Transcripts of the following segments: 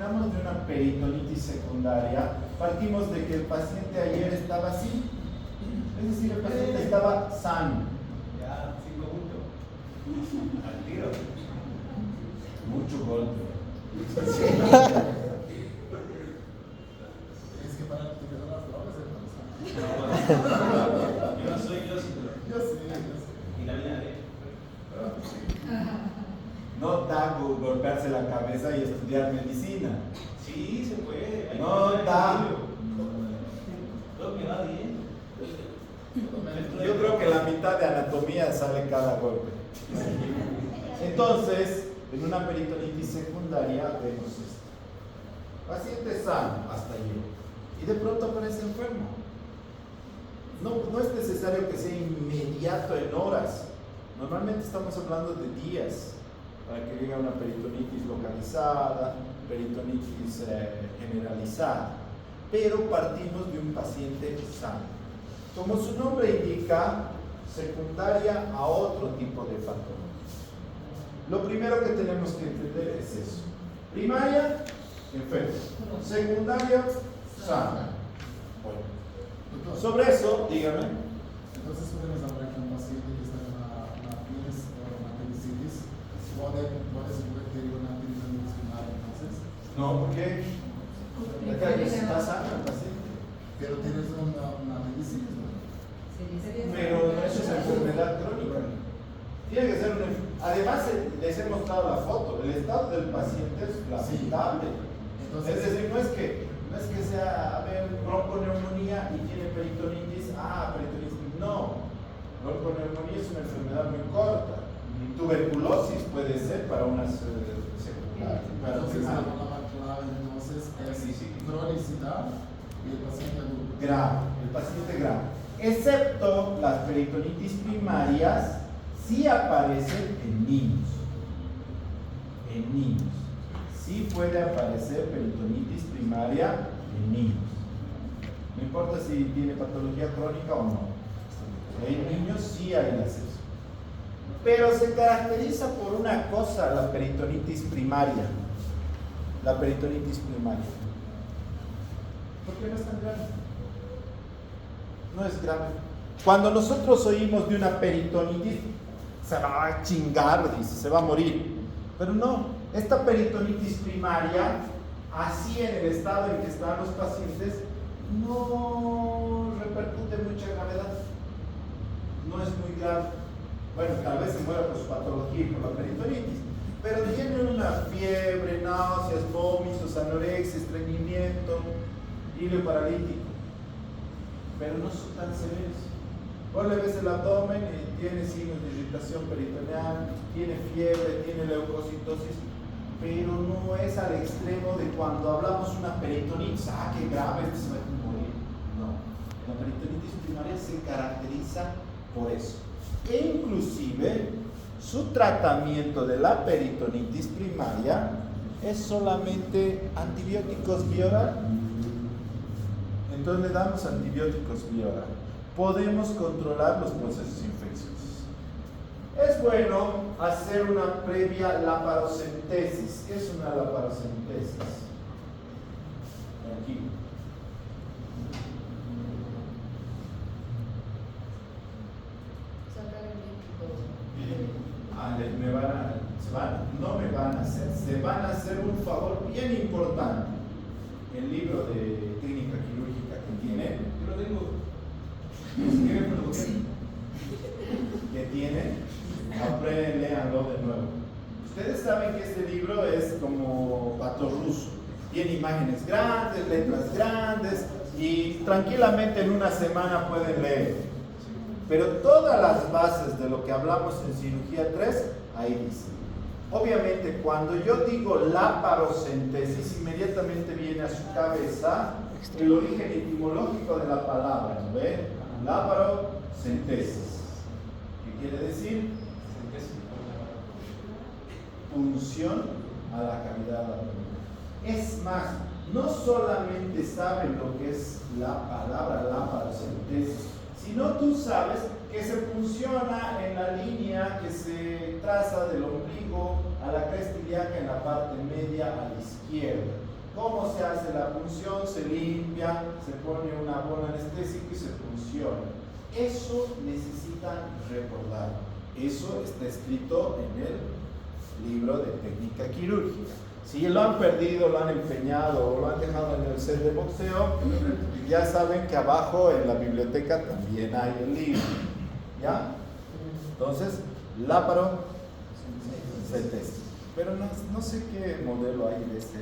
hablamos de una peritonitis secundaria, partimos de que el paciente ayer estaba así, es decir, el paciente estaba sano. Ya, 5 puntos. Al tiro. Mucho golpe. Es que para que te quedan las drogas, Yo no soy yo, yo sí. y la vida de. No da golpearse la cabeza y estudiar medicina. Sí, se puede. Hay No que da. Todo me va bien. Yo creo que la mitad de anatomía sale cada golpe. Entonces, en una peritonitis secundaria vemos esto. Paciente sano hasta allí. Y de pronto aparece enfermo. No es necesario que sea inmediato en horas. Normalmente estamos hablando de días para que llegue una peritonitis localizada, peritonitis generalizada. Pero partimos de un paciente sano. Como su nombre indica, secundaria a otro tipo de patología. Lo primero que tenemos que entender es eso. Primaria, enfermo. Secundaria, sana. Bueno, sobre eso, dígame. Entonces podemos hablar que un paciente que está en una apendicitis o una apendicitis puede convertir en una apendicitis primaria, entonces. No, porque está sano el paciente. Pero tienes una apendicitis, ¿no? Pero no es una enfermedad crónica. Tiene que ser una. Además, les he mostrado la foto. El estado del paciente es lamentable. Entonces, Es decir, no es que sea, a ver, bronconeumonía y tiene peritonitis. Peritonitis. No. Bronconeumonía es una enfermedad muy corta. Y tuberculosis puede ser para unas secundarias. entonces la palabra clave entonces es cronicidad y el paciente adulto. Grave, el paciente grave. Excepto las peritonitis primarias, sí aparecen en niños. En niños. Sí puede aparecer peritonitis primaria en niños. No importa si tiene patología crónica o no. En niños sí hay el acceso. Pero se caracteriza por una cosa la peritonitis primaria. La peritonitis primaria. ¿Por qué no es tan grave? No es grave. Cuando nosotros oímos de una peritonitis, se va a chingar, dice, se va a morir. Pero no, esta peritonitis primaria, así en el estado en que están los pacientes, no repercute mucha gravedad. No es muy grave. Bueno, tal vez se muera por su patología y por la peritonitis. Pero tienen una fiebre, náuseas, vómitos, anorexia, estreñimiento, hilo paralítico. Pero no son tan severos. Vos le ves el abdomen y tiene signos de irritación peritoneal, tiene fiebre, tiene leucocitosis, pero no es al extremo de cuando hablamos una peritonitis, qué grave, se va a morir. No, la peritonitis primaria se caracteriza por eso. E inclusive, su tratamiento de la peritonitis primaria es solamente antibióticos vía oral. Entonces le damos antibióticos vía oral. Podemos controlar los procesos infecciosos. Es bueno hacer una previa laparocentesis. ¿Qué es una laparocentesis? Aquí. Se van a hacer un favor bien importante. El libro de clínica quirúrgica que tiene, yo lo tengo. Si quieren producir, que tiene, aprendan, léanlo de nuevo. Ustedes saben que este libro es como pato ruso. Tiene imágenes grandes, letras grandes y tranquilamente en una semana pueden leer. Pero todas las bases de lo que hablamos en cirugía 3, ahí dice. Obviamente, cuando yo digo laparocentesis, inmediatamente viene a su cabeza el origen etimológico de la palabra, ¿no ve? Laparocentesis. ¿Qué quiere decir? Punción a la cavidad abdominal. Es más, no solamente saben lo que es la palabra laparocentesis, sino tú sabes que se funciona en la línea que se traza del ombligo a la cresta ilíaca en la parte media a la izquierda. ¿Cómo se hace la punción? Se limpia, se pone una bola anestésica y se funciona. Eso necesitan recordar. Eso está escrito en el libro de técnica quirúrgica. Si lo han perdido, lo han empeñado o lo han dejado en el set de boxeo, ya saben que abajo en la biblioteca también hay el libro. ¿Ya? Entonces, laparocentesis. Pero no sé qué modelo hay de ese.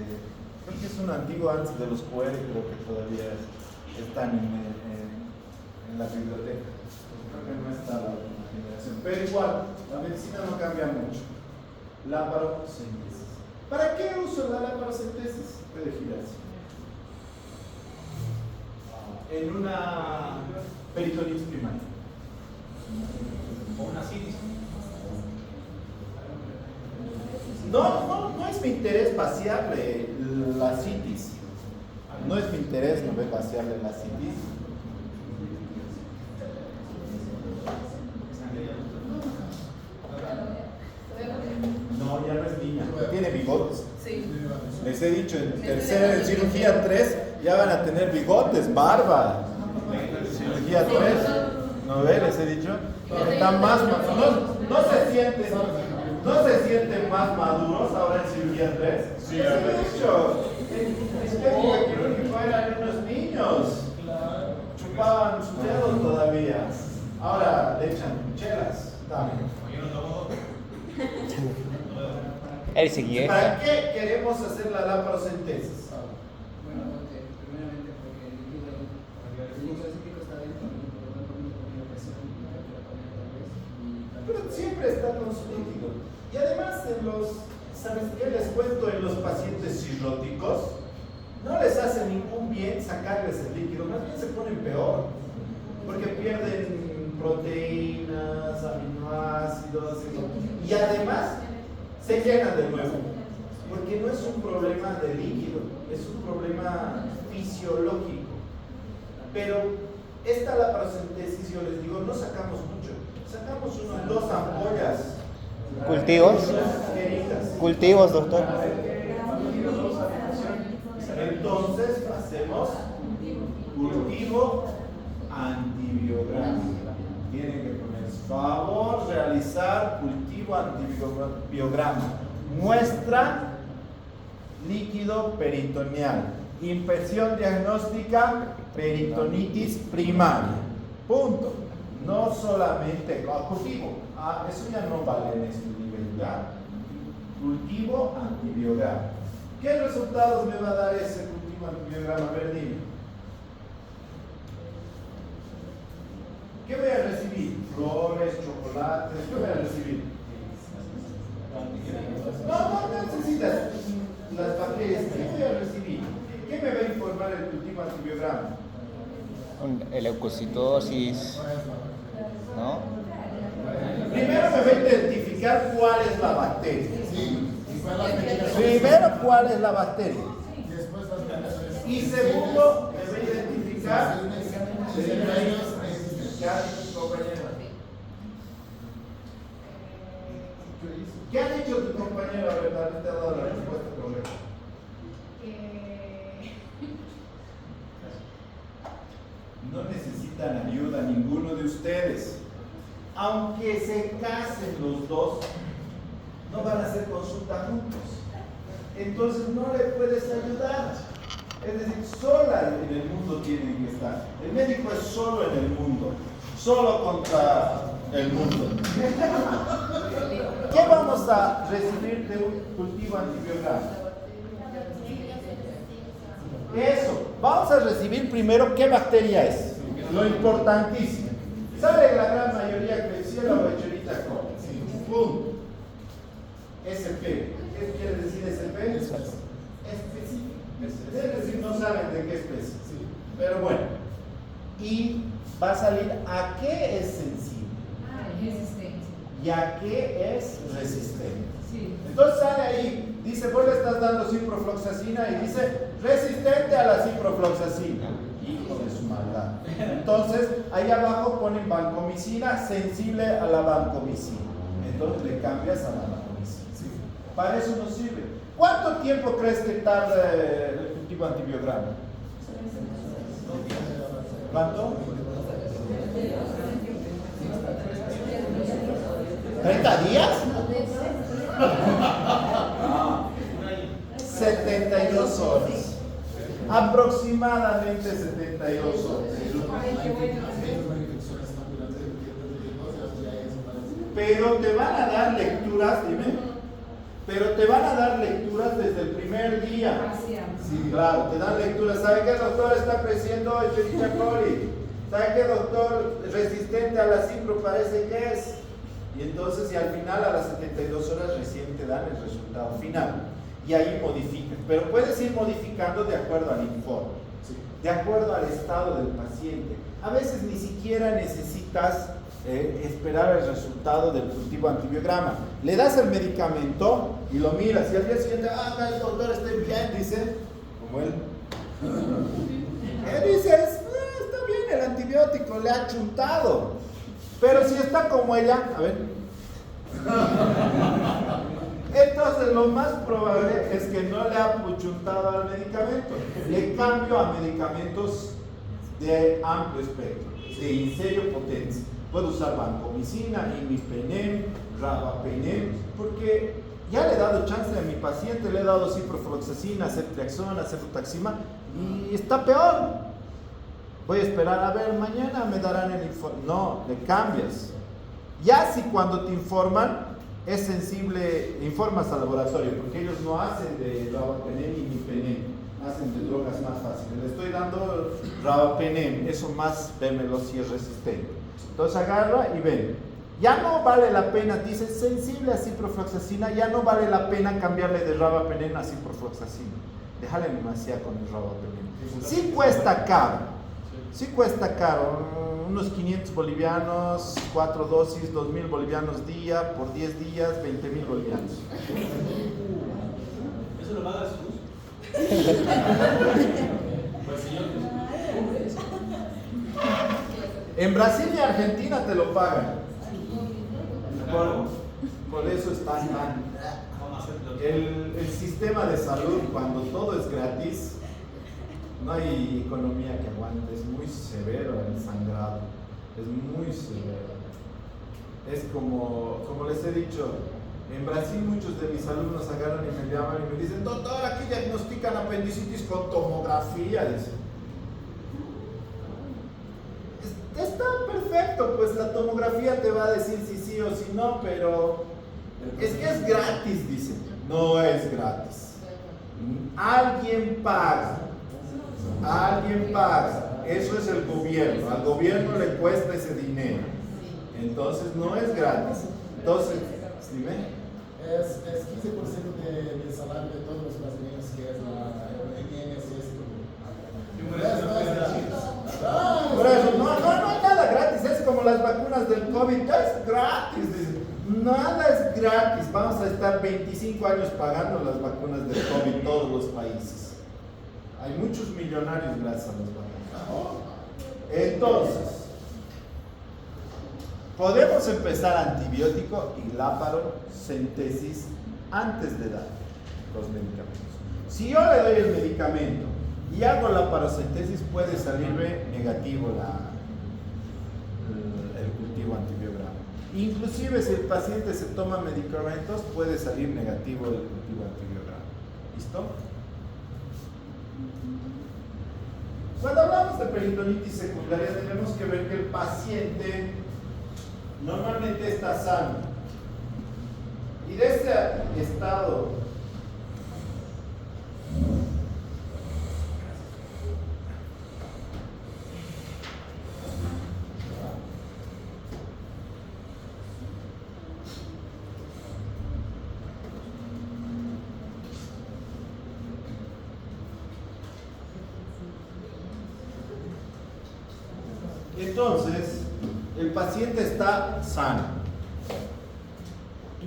Creo que es un antiguo antes de los QR, creo que todavía están en la biblioteca. Creo que no está la última generación. Pero igual, la medicina no cambia mucho. Laparocentesis. ¿Para qué uso la laparocentesis? Puede girarse. En una peritonitis primaria. O una citis. No es mi interés vaciarle la citis. No es mi interés vaciarle la citis. No, ya no es niña. Tiene bigotes. Sí. Les he dicho, en cirugía 3 ya van a tener bigotes, barba. Cirugía 3. ¿No ve? Les he dicho. Están más no se sienten más maduros ahora en cirugía 3. Sí, les he dicho. En técnica quirúrgica eran unos niños. Chupaban sus dedos todavía. Ahora le echan chelas. Él seguía. ¿Para qué queremos hacer la laparocentesis? Bueno, primeramente porque el líquido cítrico está dentro y por lo tanto un poquito de presión y la poner tal vez. Pero siempre está con su líquido. Y además ¿sabes qué les cuento en los pacientes cirróticos? No les hace ningún bien sacarles el líquido, más bien se ponen peor. Porque pierden proteínas, aminoácidos, y además se llenan de nuevo. Porque no es un problema de líquido, es un problema fisiológico. Pero esta laparocentesis, yo les digo, no sacamos mucho. Sacamos unas 2 ampollas. ¿Cultivos? ¿Cultivos, doctor? Entonces hacemos cultivo antibiograma. Tienen que poner favor realizar cultivo antibiograma. Muestra líquido peritoneal. Impresión diagnóstica peritonitis primaria. Punto. No solamente cultivo. Eso ya no vale en este nivel ya. Cultivo antibiograma. ¿Qué resultados me va a dar ese cultivo antibiograma? A ver, dime. ¿Qué voy a recibir? Flores, chocolates, ¿qué voy a recibir? No necesitas las bacterias. ¿Qué voy a recibir? ¿Qué me va a informar el cultivo antibiograma? El leucocitosis, ¿no? Primero me va a identificar cuál es la bacteria. Sí, y fue las medidas. Primero, cuál es la bacteria. Y después las medidas. Y segundo, me va a identificar ¿qué ha dicho tu compañero? A ver, ¿te ha dado la respuesta correcta? No necesitan ayuda ninguno de ustedes. Aunque se casen los dos, no van a hacer consulta juntos. Entonces no le puedes ayudar. Es decir, sola en el mundo tienen que estar. El médico es solo en el mundo. Solo contra el mundo. ¿Qué vamos a recibir de un cultivo antibiograma? Eso. Vamos a recibir primero qué bacteria es. Lo importantísimo. ¿Sabe la gran mayoría que Klebsiella o Escherichia coli? Punto. SP. ¿Qué quiere decir SP? Específico. Es decir, no saben de qué especie. Pero bueno. Y va a salir a qué es sensible. Resistencia. Y a qué es resistente. Sí. Entonces sale ahí, dice, vos le estás dando ciprofloxacina y dice, resistente a la ciprofloxacina. Hijo de su maldad. Entonces, ahí abajo ponen vancomicina, sensible a la vancomicina. Entonces le cambias a la vancomicina. Para eso nos sirve. ¿Cuánto tiempo crees que tarda el cultivo antibiograma? ¿Cuánto? ¿30 días? 72 horas. Aproximadamente 72 horas. Pero te van a dar lecturas, dime. Pero te van a dar lecturas desde el primer día. Sí, claro, te dan lecturas. ¿Sabe qué, doctor? Está creciendo Escherichia coli. ¿Sabe qué, doctor? Resistente a la cipro parece que es. Y entonces, y al final, a las 72 horas recién te dan el resultado final. Y ahí modificas. Pero puedes ir modificando de acuerdo al informe, de acuerdo al estado del paciente. A veces ni siquiera necesitas esperar el resultado del cultivo antibiograma. Le das el medicamento y lo miras. Y al día siguiente, el doctor está bien, dice, como él. Dices, está bien el antibiótico, le ha chuntado. Pero si está como ella, a ver. Entonces lo más probable es que no le ha chuntado al medicamento. Le cambio a medicamentos de amplio espectro, de inserio potencia. Puedo usar vancomicina, imipenem, rabapenem, porque ya le he dado chance a mi paciente, le he dado ciprofloxacina, ceftriaxona, cefotaxima y está peor. Voy a esperar a ver, mañana me darán el informe. No, le cambias. Ya si cuando te informan es sensible, informas al laboratorio, porque ellos no hacen de rabapenem y imipenem, hacen de drogas más fáciles. Le estoy dando rabapenem, eso más vémelo si es resistente. Entonces agarra y ven. Ya no vale la pena, dice sensible a ciprofloxacina, ya no vale la pena cambiarle de rabapenem a ciprofloxacina. Déjale demasiado con el rabapenem. Sí cuesta caro, unos 500 bolivianos, 4 dosis, 2.000 bolivianos día, por 10 días, 20.000 bolivianos. ¿Eso lo pagas tú? Pues sí, yo. En Brasil y Argentina te lo pagan. Por eso es tan. El sistema de salud, cuando todo es gratis, no hay economía que aguante. Es muy severo el sangrado. Es muy severo. Es como les he dicho, en Brasil muchos de mis alumnos agarran y me llaman y me dicen, doctor, aquí diagnostican apendicitis con tomografía. Dicen. Está perfecto, pues la tomografía te va a decir si sí o si no, pero es que es gratis, dicen. No es gratis. Alguien paga. Eso es el gobierno. Al gobierno le cuesta ese dinero. Entonces no es gratis. Entonces, dime. Es 15% del salario de todos los brasileños que es la INSS. Por eso, no hay nada gratis, es como las vacunas del COVID, es gratis, nada es gratis, vamos a estar 25 años pagando las vacunas del COVID en todos los países. Hay muchos millonarios gracias a las vacunas. Entonces, podemos empezar antibiótico y laparocentesis antes de dar los medicamentos. Si yo le doy el medicamento y hago la paracentesis, puede salirme negativo el cultivo antibiograma. Inclusive si el paciente se toma medicamentos, puede salir negativo el cultivo antibiograma. ¿Listo? Cuando hablamos de peritonitis secundaria, tenemos que ver que el paciente normalmente está sano. Y de ese estado entonces, el paciente está sano.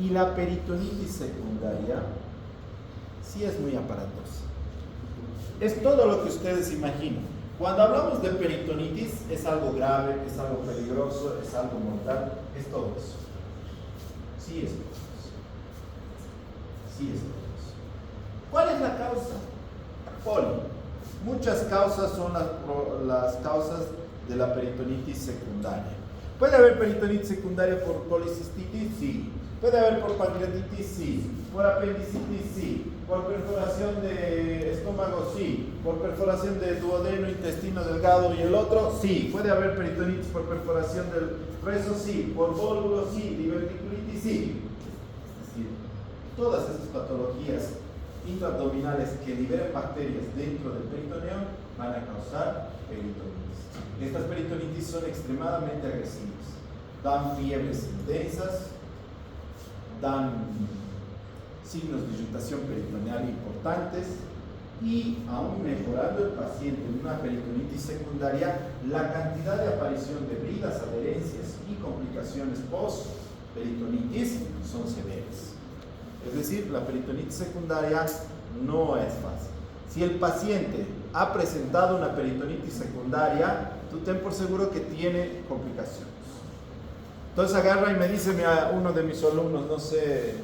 Y la peritonitis secundaria sí es muy aparatosa. Es todo lo que ustedes imaginan. Cuando hablamos de peritonitis, es algo grave, es algo peligroso, es algo mortal, es todo eso. Sí es todo eso. causa? Poli. Muchas causas son las causas de la peritonitis secundaria. ¿Puede haber peritonitis secundaria por colicistitis? Sí. ¿Puede haber por pancreatitis? Sí. ¿Por apendicitis? Sí. ¿Por perforación de estómago? Sí. ¿Por perforación de duodeno, intestino delgado y el otro? Sí. ¿Puede haber peritonitis por perforación del rezo? Sí. ¿Por vólvulo? Sí. ¿Diverticulitis? Sí. Es decir, todas esas patologías intraabdominales que liberen bacterias dentro del peritoneo van a causar peritonitis. Estas peritonitis son extremadamente agresivas. Dan fiebres intensas, dan signos de irritación peritoneal importantes y, aún mejorando el paciente en una peritonitis secundaria, la cantidad de aparición de bridas, adherencias y complicaciones post-peritonitis son severas. Es decir, la peritonitis secundaria no es fácil. Si el paciente ha presentado una peritonitis secundaria, tú ten por seguro que tiene complicaciones. Entonces agarra y me dice uno de mis alumnos, no sé,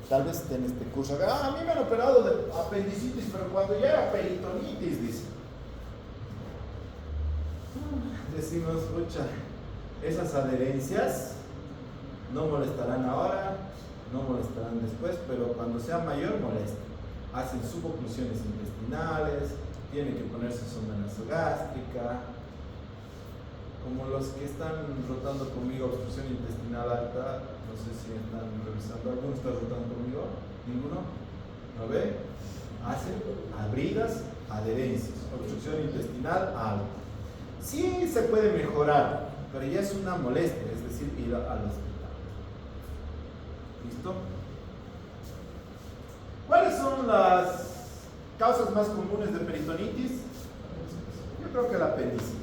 tal vez en este curso, a mí me han operado de apendicitis, pero cuando ya era peritonitis, dice. Decimos, escucha, esas adherencias no molestarán ahora, no molestarán después, pero cuando sea mayor molesta. Hacen suboclusiones intestinales, tienen que ponerse sonda nasogástrica, como los que están rotando conmigo obstrucción intestinal alta, no sé si están revisando, ¿alguno está rotando conmigo? ¿Ninguno? ¿No ve? Hacen bridas, adherencias, obstrucción intestinal alta. Sí se puede mejorar, pero ya es una molestia, es decir, ir al hospital. ¿Listo? ¿Cuáles son las causas más comunes de peritonitis? Yo creo que la apendicitis.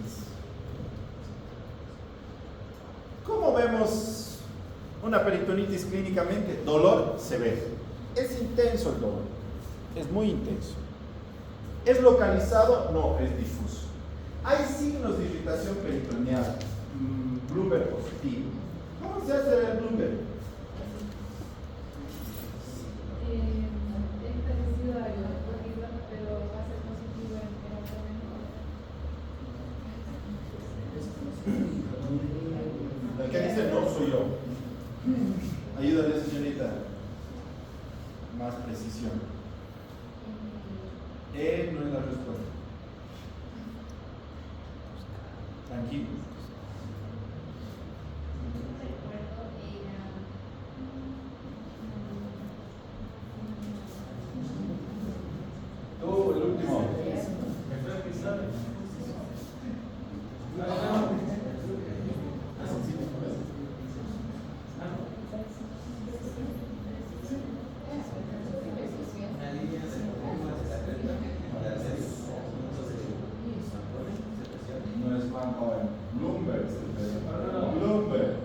¿Cómo vemos una peritonitis clínicamente? Dolor severo. Es intenso el dolor, es muy intenso. ¿Es localizado? No, es difuso. Hay signos de irritación peritoneal, Bloomberg positivo. ¿Cómo se hace el Bloomberg? Es parecido a la polígrafo, pero va a ser positivo en otro. El que dice no soy yo. Ayúdale, señorita. Más precisión. No es la respuesta. Tranquilo. Tú, el último. No es Van Cohen. Bloomberg. Bloomberg.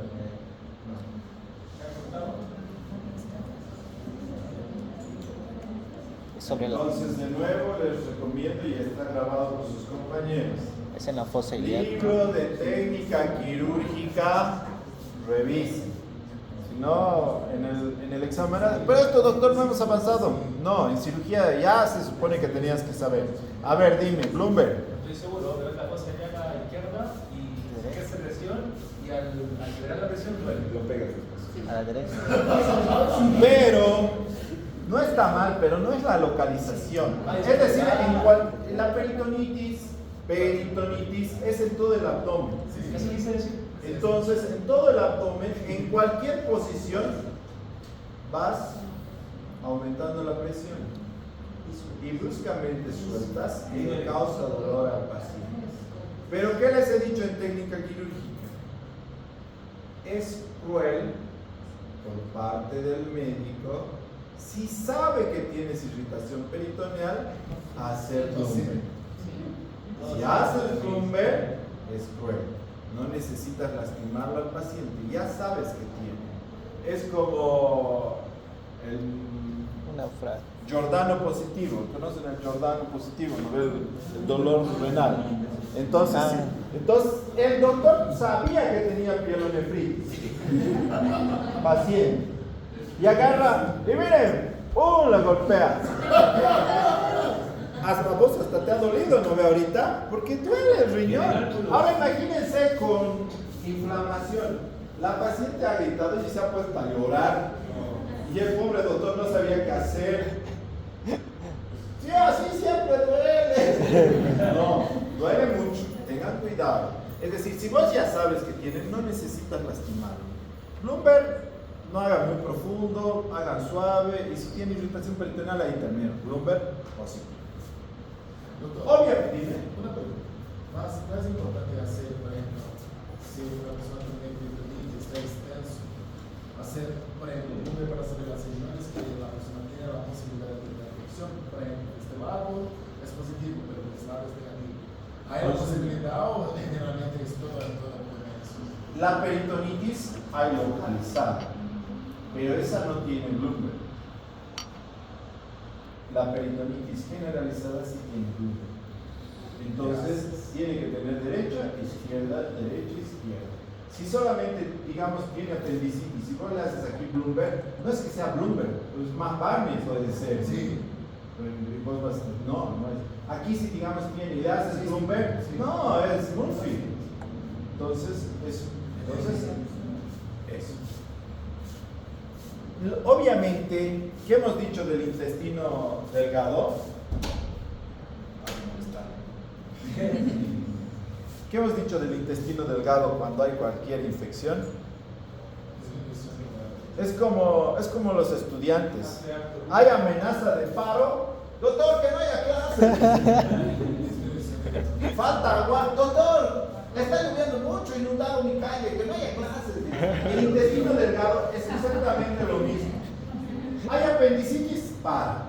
Entonces, de nuevo, les recomiendo, y está grabado por sus compañeros, Es en la fosa ilíaca. libro de técnica quirúrgica, revisen. Si no, en el examen, pero esto, doctor, no hemos avanzado. No, en cirugía ya se supone que tenías que saber. A ver, dime, Bloomberg. Estoy seguro, pero la cosa ilíaca a la izquierda y ejerce presión y al liberar la presión duele. Lo pegas después. A la derecha. Pero no está mal, pero no es la localización. Es decir, en la peritonitis es en todo el abdomen. Eso quise decir. Entonces, en todo el abdomen, en cualquier posición, vas aumentando la presión y bruscamente sueltas y le causa dolor al paciente. Pero ¿qué les he dicho en técnica quirúrgica? Es cruel por parte del médico, si sabe que tienes irritación peritoneal, hacer Bloomberg. Si haces Bloomberg, es cruel. No necesitas lastimarlo al paciente, ya sabes que tiene. Es como el Giordano positivo. ¿Conocen el Giordano positivo? ¿No? El dolor renal. Entonces, el doctor sabía que tenía pielonefritis. Paciente. Y agarra, y miren, la golpea. Hasta vos hasta te ha dolido, ¿no ve ahorita? Porque duele el riñón. Ahora imagínense con inflamación. La paciente ha gritado y se ha puesto a llorar. Y el pobre doctor no sabía qué hacer. Sí, así siempre duele. No, duele mucho. Tengan cuidado. Es decir, si vos ya sabes que tienen, no necesitas lastimarlo. Bloomberg, no hagan muy profundo, hagan suave. Y si tiene irritación peritoneal, ahí termina. Bloomberg, positivo. Doctor, Obviamente, dime. una pregunta. Más importante hacer, por ejemplo, si una persona tiene peritonitis, está extenso, hacer, por ejemplo, para saber las señales que la persona tiene la posibilidad de tener infección. Por ejemplo, este vago es positivo, pero este vago es negativo. ¿Hay la posibilidad o generalmente es todo el eso? La peritonitis hay localizada, pero esa no tiene Bloomberg. La peritonitis generalizada sí tiene Bloomberg. Entonces tiene que tener derecha, izquierda, derecha, izquierda. Si solamente, digamos, tiene apendicitis, si vos le haces aquí Bloomberg, no es que sea Bloomberg, pues más Barney puede ser. Sí. No, no es. Aquí si digamos tiene y le haces Bloomberg, no, es Murphy. Entonces, eso. Obviamente, ¿qué hemos dicho del intestino delgado? ¿Qué hemos dicho del intestino delgado cuando hay cualquier infección? Es como los estudiantes. Hay amenaza de paro. Doctor, que no haya clases. Falta agua. Doctor, está lloviendo mucho, inundado mi calle, que no haya clases. El intestino delgado es exactamente lo mismo. Hay apendicitis, para.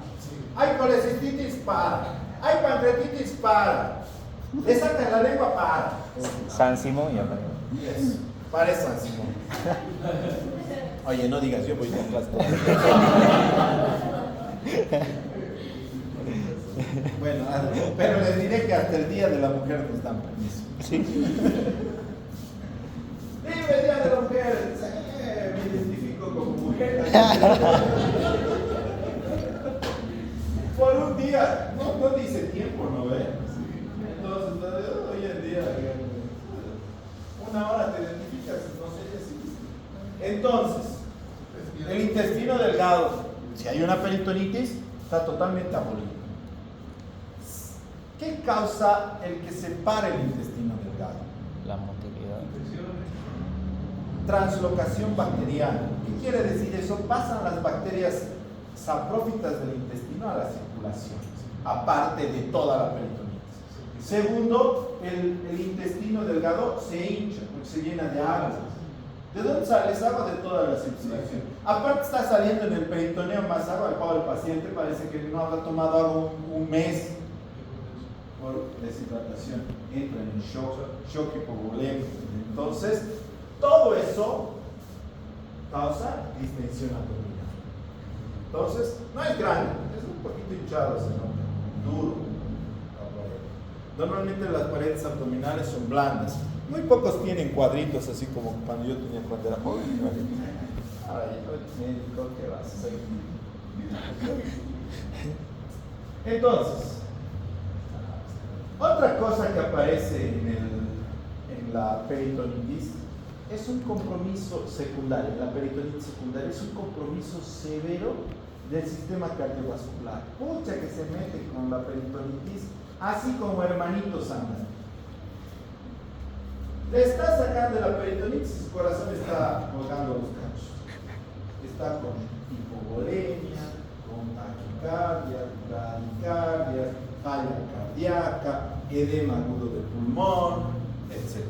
Hay colecistitis, para. Hay pancreatitis, para. Le sacan la lengua, para. San Simón ya para. Yes. Para San Simón. Oye, no digas, yo voy con clase. Bueno, pero les diré que hasta el Día de la Mujer nos dan permiso. Sí. ¡Vive el Día de la Mujer! Sí, me identifico como mujer. Por un día, no dice tiempo, ¿no ve? Entonces, hoy en día, una hora te identificas, no sé si. Entonces, el intestino delgado, si hay una peritonitis, está totalmente abolido. ¿Qué causa el que se pare el intestino delgado? La motilidad. Translocación bacteriana. ¿Qué quiere decir eso? Pasan las bacterias saprófitas del intestino a la circulación, aparte de toda la peritonitis. Segundo, el intestino delgado se hincha porque se llena de agua. ¿De dónde sale esa agua? De toda la circulación. Aparte está saliendo en el peritoneo más agua. El pobre paciente parece que no habrá tomado agua un mes por deshidratación. Entra en shock hipovolémico. Entonces, todo eso causa distensión abdominal. Entonces, no es grande, es un poquito hinchado, se nota, duro. Normalmente las paredes abdominales son blandas. Muy pocos tienen cuadritos, así como cuando yo tenía cuando era joven. Ahora ya médico, ¿qué vas a hacer? Entonces, otra cosa que aparece en la peritonitis es un compromiso secundario. La peritonitis secundaria es un compromiso severo del sistema cardiovascular. Pucha que se mete con la peritonitis, así como hermanitos andan. Le está sacando la peritonitis y su corazón está colgando los cachos. Está con hipovolemia, con taquicardia, bradicardia, falla cardíaca, edema agudo del pulmón, etc.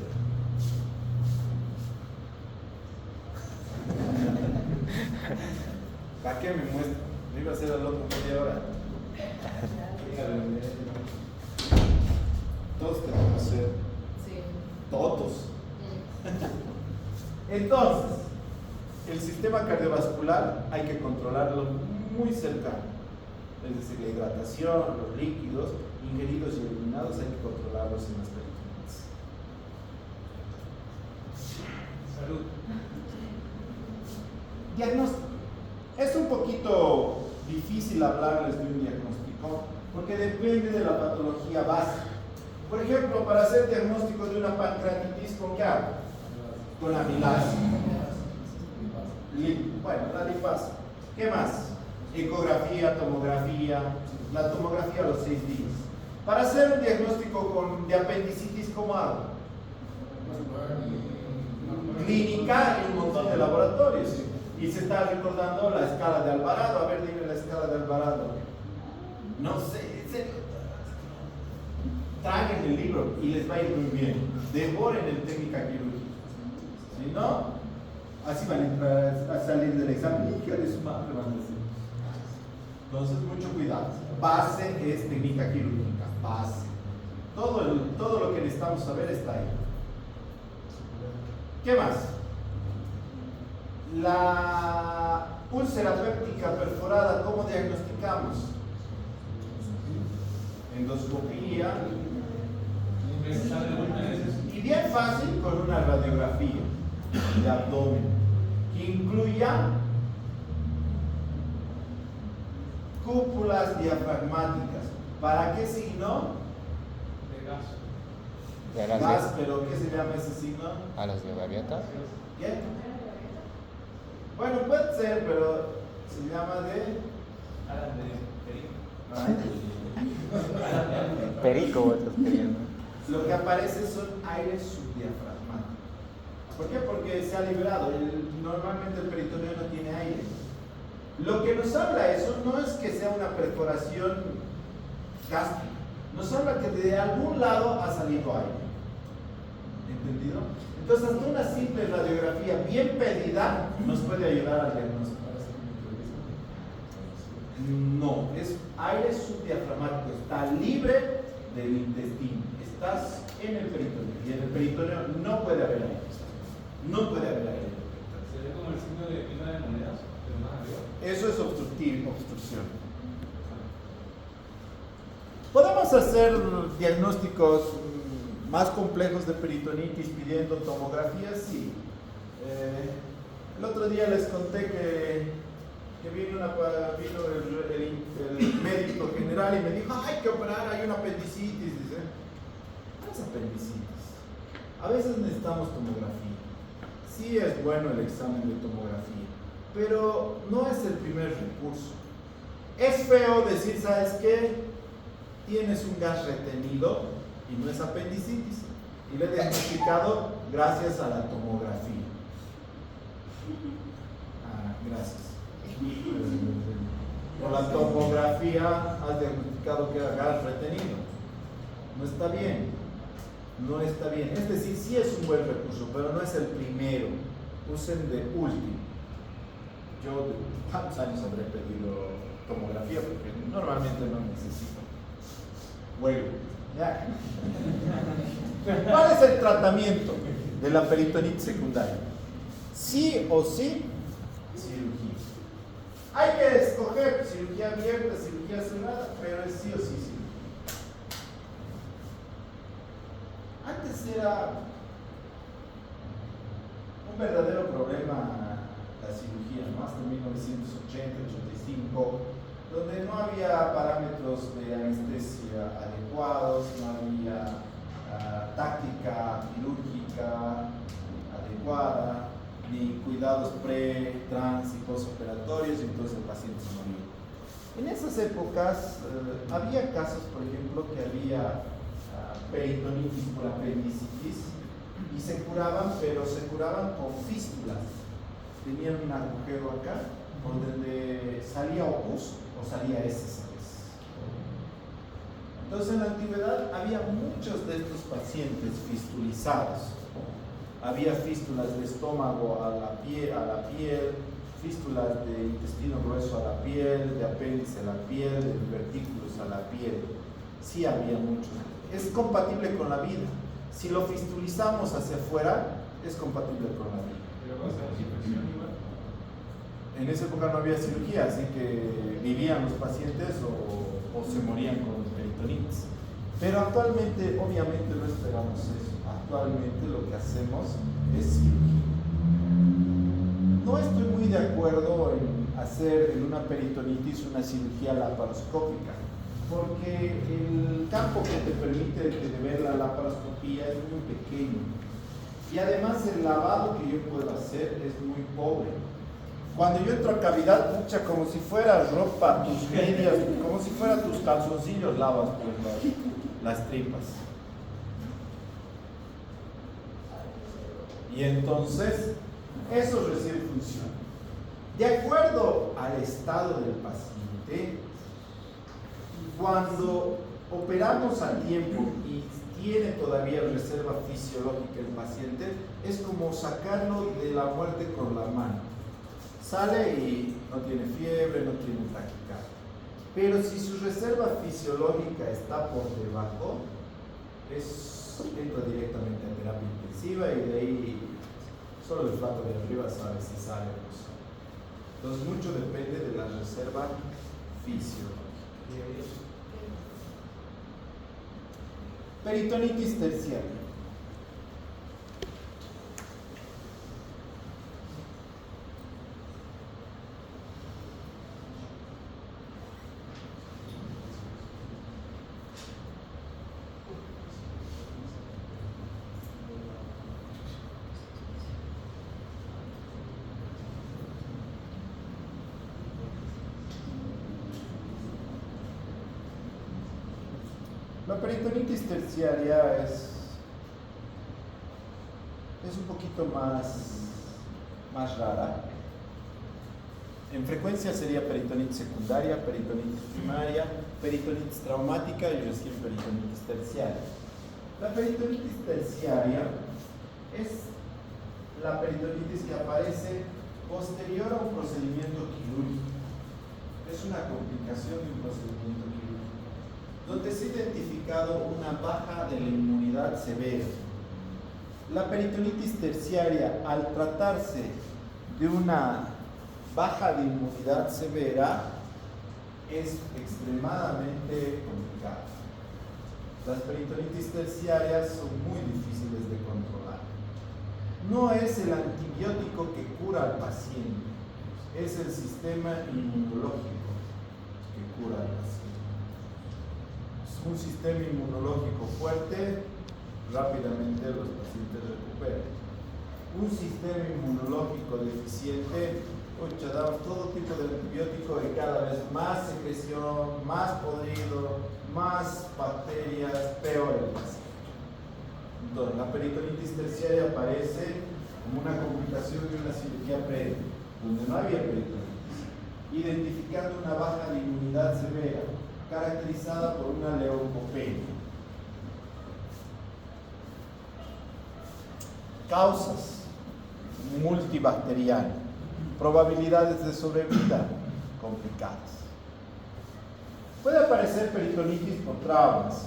¿Para qué me muestro? ¿Me iba a hacer al otro media hora? Todos tenemos que ser. Sí. Todos. Entonces, el sistema cardiovascular hay que controlarlo muy cercano. Es decir, la hidratación, los líquidos ingeridos y eliminados hay que controlarlos en las peritonitis. Salud. Diagnóstico. Es un poquito difícil hablarles de un diagnóstico porque depende de la patología base. Por ejemplo, para hacer diagnóstico de una pancreatitis, ¿con qué hago? Con amilasa. Bueno, la lipasa. ¿Qué más? Ecografía, tomografía. La tomografía a los 6 días. Para hacer un diagnóstico de apendicitis, ¿cómo hago? Clínica y un montón de laboratorios. Y se está recordando la escala de Alvarado. A ver, dime la escala de Alvarado. No sé, en serio. Traguen el libro y les va a ir muy bien. Devoren el técnica quirúrgica. Si no, así van a entrar a salir del examen. ¿Qué de su madre van a decir? Entonces, mucho cuidado. Base es técnica quirúrgica. Base. Todo lo que necesitamos saber está ahí. ¿Qué más? La úlcera péptica perforada, ¿cómo diagnosticamos? Endoscopía. Y bien fácil con una radiografía de abdomen que incluya cúpulas diafragmáticas. ¿Para qué signo? De gas. ¿De Gas, pero ¿qué se llama ese signo? a los de Gaviota? ¿Qué? Bueno, puede ser, pero se llama de... Perico, vos estás queriendo. Lo que aparece son aires subdiafragmáticos. ¿Por qué? Porque se ha liberado. Normalmente el peritoneo no tiene aire. Lo que nos habla eso no es que sea una perforación gástrica. Nos habla que de algún lado ha salido aire. ¿Entendido? Entonces, hasta una simple radiografía bien pedida nos puede ayudar al diagnóstico. No, es aire subdiafragmático, está libre del intestino, estás en el peritoneo y en el peritoneo no puede haber aire. No puede haber aire. Se ve como el signo de clima de monedas, pero más arriba. Eso es obstrucción. Podemos hacer diagnósticos más complejos de peritonitis pidiendo tomografías, sí. El otro día les conté que vino el médico general y me dijo, hay que operar, hay una apendicitis. Dice, ¿qué es apendicitis? A veces necesitamos tomografía. Sí es bueno el examen de tomografía, pero no es el primer recurso. Es feo decir, ¿sabes qué? Tienes un gas retenido y no es apendicitis. Y le he diagnosticado gracias a la tomografía. Gracias. Con la tomografía has diagnosticado que era gas retenido. No está bien. No está bien. Es decir, sí es un buen recurso, pero no es el primero. Usen de último. Yo tantos años habré pedido tomografía porque normalmente no necesito. Vuelvo. ¿Ya? ¿Cuál es el tratamiento de la peritonitis secundaria? Sí o sí, cirugía. Hay que escoger cirugía abierta, cirugía cerrada, pero es sí o sí cirugía. Antes era un verdadero problema la cirugía, ¿no? Hasta 1980-85, donde no había parámetros de anestesia adecuados, no había táctica quirúrgica adecuada, ni cuidados pre, trans y postoperatorios, y entonces el paciente se moría. En esas épocas había casos, por ejemplo, que había peritonitis por apendicitis y se curaban, pero se curaban con fístulas. Tenían un agujero acá, por donde salía opus o salía heces a veces. Entonces en la antigüedad había muchos de estos pacientes fistulizados. Había fístulas de estómago a la piel, fístulas de intestino grueso a la piel, de apéndice a la piel, de divertículos a la piel. Sí había muchos. Es compatible con la vida. Si lo fistulizamos hacia afuera, es compatible con la vida. Pero cuando hacemos infección igual. En esa época no había cirugía, así que vivían los pacientes o se morían con peritonitis. Pero actualmente, obviamente, no esperamos eso. Actualmente lo que hacemos es cirugía. No estoy muy de acuerdo en hacer en una peritonitis una cirugía laparoscópica. porque el campo que te permite de ver la laparoscopía es muy pequeño. Y además el lavado que yo puedo hacer es muy pobre. Cuando yo entro a cavidad, pucha, como si fuera ropa, tus medias, como si fuera tus calzoncillos, lavas pues, las tripas. Y entonces, eso recibe función. De acuerdo al estado del paciente, cuando operamos a tiempo y tiene todavía reserva fisiológica el paciente, es como sacarlo de la muerte con la mano. Sale y no tiene fiebre, no tiene taquicardia. Pero si su reserva fisiológica está por debajo, entra directamente a terapia intensiva y de ahí solo el plato de arriba sabe si sale o no sale. Entonces mucho depende de la reserva fisiológica. Peritonitis terciaria. La peritonitis terciaria es un poquito más rara. En frecuencia sería peritonitis secundaria, peritonitis primaria, peritonitis traumática y recién peritonitis terciaria. La peritonitis terciaria es la peritonitis que aparece posterior a un procedimiento quirúrgico. Es una complicación de un procedimiento quirúrgico, donde se ha identificado una baja de la inmunidad severa. La peritonitis terciaria, al tratarse de una baja de inmunidad severa, es extremadamente complicada. Las peritonitis terciarias son muy difíciles de controlar. No es el antibiótico que cura al paciente, es el sistema inmunológico que cura al paciente. Un sistema inmunológico fuerte, rápidamente los pacientes recuperan. Un sistema inmunológico deficiente, damos todo tipo de antibiótico y cada vez más secreción, más podrido, más bacterias, peor el paciente. Entonces, la peritonitis terciaria aparece como una complicación de una cirugía previa, donde no había peritonitis, identificando una baja de inmunidad severa, caracterizada por una leucopenia. Causas: multibacteriana. Probabilidades de sobrevida complicadas. Puede aparecer peritonitis por traumas.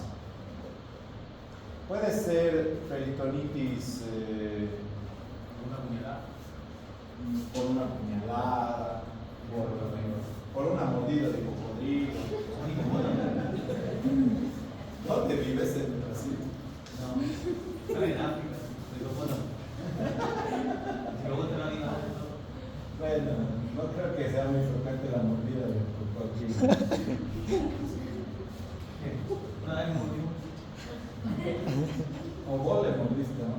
Puede ser peritonitis por una puñalada, por una mordida de cocodrilo. ¿Dónde vives en Brasil? No, en África. Bueno, no creo que sea muy frecuente la mordida de cocodrilo. O vos le mordiste, ¿no?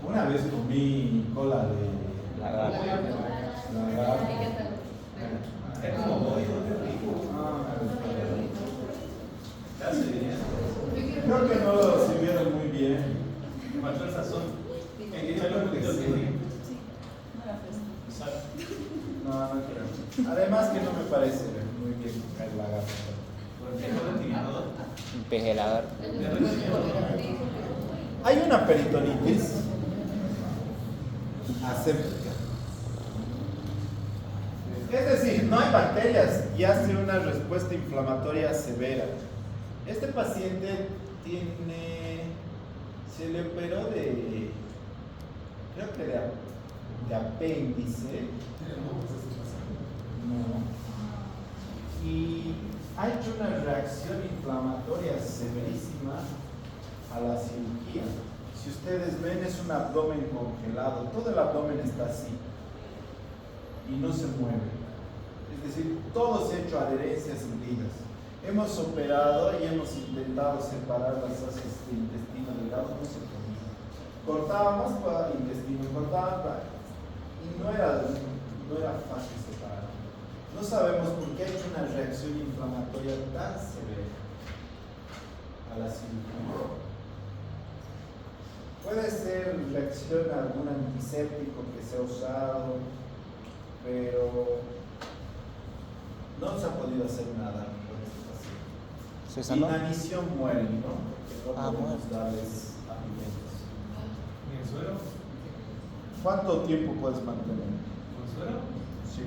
Una vez comí cola de lagarto. Es como pollo, qué rico. Creo que no lo sirvieron muy bien. Faltó el sazón. Échale un poquito de sal. No creo. Además que no me parece muy bien el lagarto. ¿Por qué no lo tiñador? Un peje lagarto. Hay una peritonitis aséptica. Es decir, no hay bacterias y hace una respuesta inflamatoria severa. Este paciente se le operó creo que de apéndice. No. Y ha hecho una reacción inflamatoria severísima a la cirugía. Si ustedes ven, es un abdomen congelado, todo el abdomen está así y no se mueve. Es Es decir, todo se ha hecho adherencias y bridas. Hemos operado y hemos intentado separar las fascias de intestino delgado, no se podía. Cortábamos para intestino, cortábamos para... Y no era fácil separar. No sabemos por qué hay una reacción inflamatoria tan severa a la cirugía. Puede ser reacción a algún antiséptico que se ha usado, pero no se ha podido hacer nada con este paciente. ¿Se sanó? Inanición mueren, ¿no? Porque no podemos mueren. darles alimentos. ¿Y el suero? ¿Cuánto tiempo puedes mantener? ¿Con suero? Sí.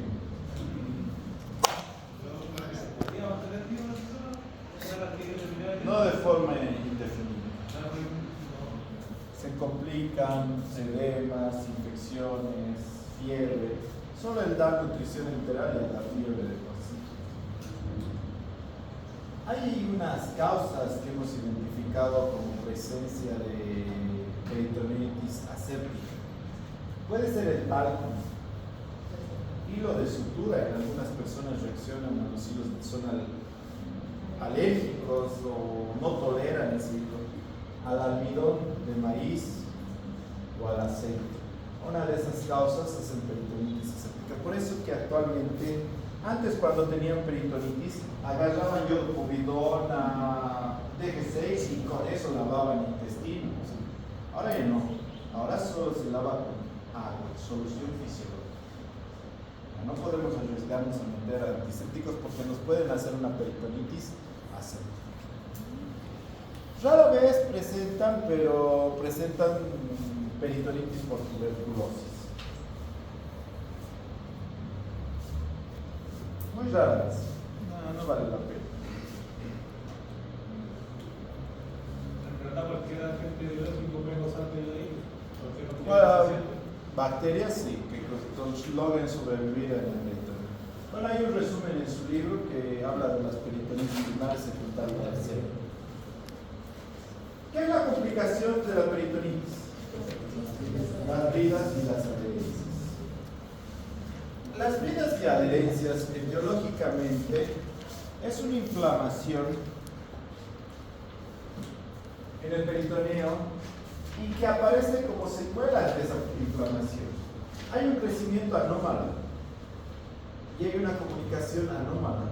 ¿Podría mantener vivo el suero? ¿Era la que determinaba que- No de forma indefinida. Ah, bueno, no. Se complican edemas, infecciones, fiebre. Solo el dar nutrición enteral y la fiebre de por sí. Hay unas causas que hemos identificado como presencia de peritonitis aséptica. Puede ser el talco, hilo de sutura. En algunas personas reaccionan a los hilos que son alérgicos o no toleran ese hilo, al almidón de maíz o al aceite. Una de esas causas es el peritonitis aséptica. Por eso que actualmente, antes cuando tenían peritonitis, agarraban yodopovidona, DG6 y con eso lavaban intestinos. Ahora ya no. Ahora solo se lava con agua, solución fisiológica. No podemos arriesgarnos a meter antisépticos porque nos pueden hacer una peritonitis aséptica. Rara vez presentan, pero presentan peritonitis por tuberculosis. Muy rara vez. No vale la pena. ¿Trata cualquier agente biológico puede causar peritonitis? Cualquier Bueno, paciente. bacterias sí, que logren sobrevivir en el peritonitis. Bueno, hay un resumen en su libro que habla de las peritonitis primarias, secundarias y terciarias. ¿Qué es la complicación de la peritonitis? Las bridas y las adherencias. Las bridas y adherencias etiológicamente es una inflamación en el peritoneo y que aparece como secuelas de esa inflamación. Hay un crecimiento anómalo y hay una comunicación anómala,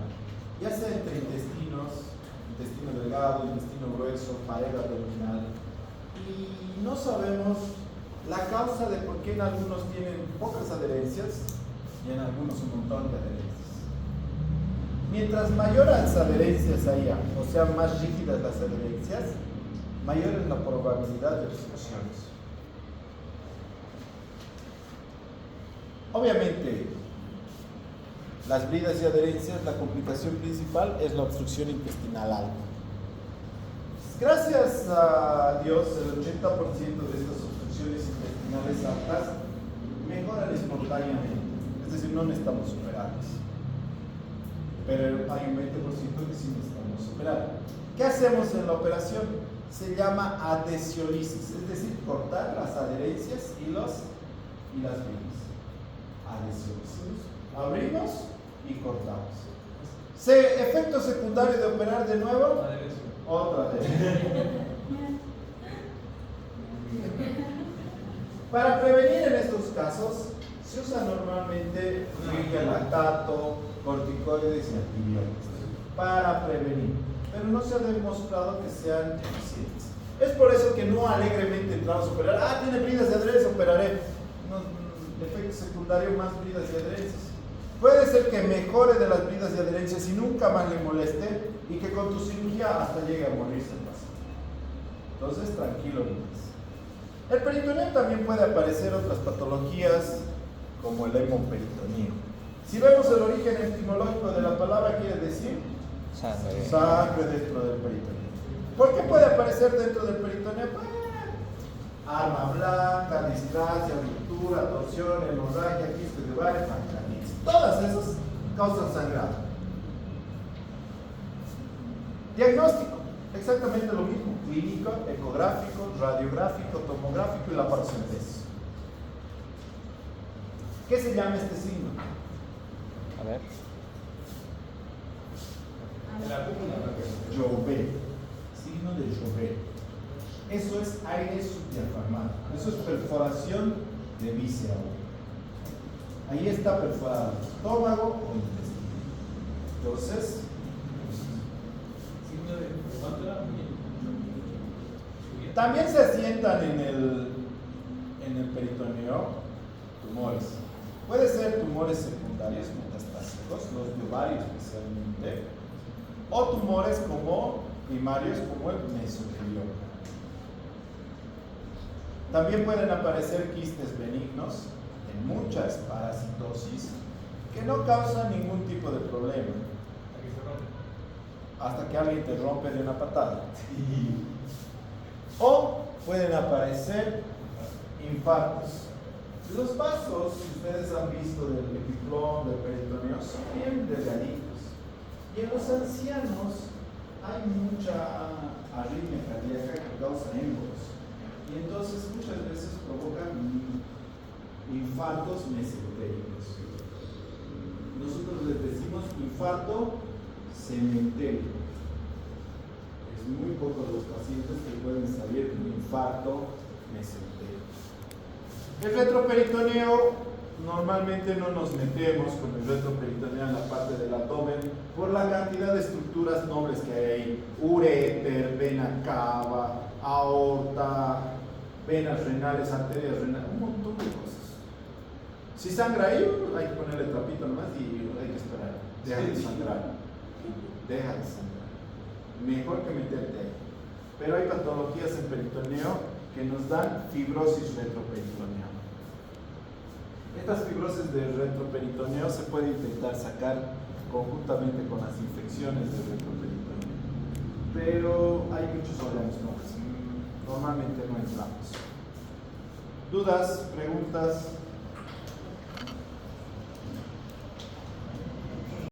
ya sea entre intestinos, intestino delgado, intestino grueso, pared abdominal, y no sabemos la causa de por qué en algunos tienen pocas adherencias y en algunos un montón de adherencias. Mientras mayores adherencias haya, o sean más rígidas las adherencias, mayor es la probabilidad de obstrucciones. Obviamente, las bridas y adherencias, la complicación principal es la obstrucción intestinal alta. Gracias a Dios, el 80% de estas obstrucciones intestinales altas mejoran espontáneamente, es decir, no necesitamos operarlas. Pero hay un 20% que sí necesitamos operar. ¿Qué hacemos en la operación? Se llama adhesiolisis, es decir, cortar las adherencias y las bridas. Adhesiolisis. Abrimos y cortamos. Efecto secundario de operar de nuevo. Otra adherencia. Para prevenir en estos casos, se usa normalmente lactato, corticoides y antibióticos. Para prevenir. Pero no se ha demostrado que sean eficientes. Es por eso que no alegremente entramos a operar. Tiene bridas y adherencias, operaré. No, efecto secundario, más bridas y adherencias. Puede ser que mejore de las bridas y adherencias y nunca más le moleste y que con tu cirugía hasta llegue a morirse el paciente. Entonces, tranquilo nomás. El peritoneo también puede aparecer otras patologías como el hemoperitoneo. Si vemos el origen etimológico de la palabra, quiere decir sangre dentro del peritoneo. ¿Por qué puede aparecer dentro del peritoneo? Arma blanca, displasia, ruptura, torsión, hemorragia, quiste de Barrett, pancreatitis. Todas esas causan sangrado. Diagnóstico, exactamente lo mismo. Clínico, ecográfico, radiográfico, tomográfico y la paracentesis. ¿Qué se llama este signo? A ver. En la cúpula. Llover. Signo de llover. Eso es aire subdiafragmado. Eso es perforación de víscera. Ahí está perforado el estómago o el intestino. Entonces, Signo de ¿cuánto era? también se asientan en el peritoneo tumores. Puede ser tumores secundarios metastásicos, los de ovario especialmente, o tumores como primarios como el mesotelioma. También pueden aparecer quistes benignos en muchas parasitosis que no causan ningún tipo de problema Aquí se rompe. hasta que alguien te rompe de una patada. O pueden aparecer infartos. Los vasos, si ustedes han visto del epiplón, del peritoneo, son bien delgaditos. Y en los ancianos hay mucha arritmia cardíaca que causa émbolos. Y entonces muchas veces provocan infartos mesentéricos. Nosotros les decimos infarto cementério. Es muy poco de los pacientes que pueden salir de un infarto mesentérico. El retroperitoneo, normalmente no nos metemos con el retroperitoneo en la parte del abdomen por la cantidad de estructuras nobles que hay ahí. Uréter, vena cava, aorta, venas renales, arterias renales, un montón de cosas. Si sangra ahí, hay que ponerle trapito nomás y hay que esperar. Deja de sangrar. Deja de sangrar. Mejor que meterte ahí. Pero hay patologías en peritoneo que nos dan fibrosis retroperitoneo. Estas fibrosis del retroperitoneo se puede intentar sacar conjuntamente con las infecciones del retroperitoneo. Pero hay muchos órganos nobles. Normalmente no entramos. ¿Dudas? ¿Preguntas?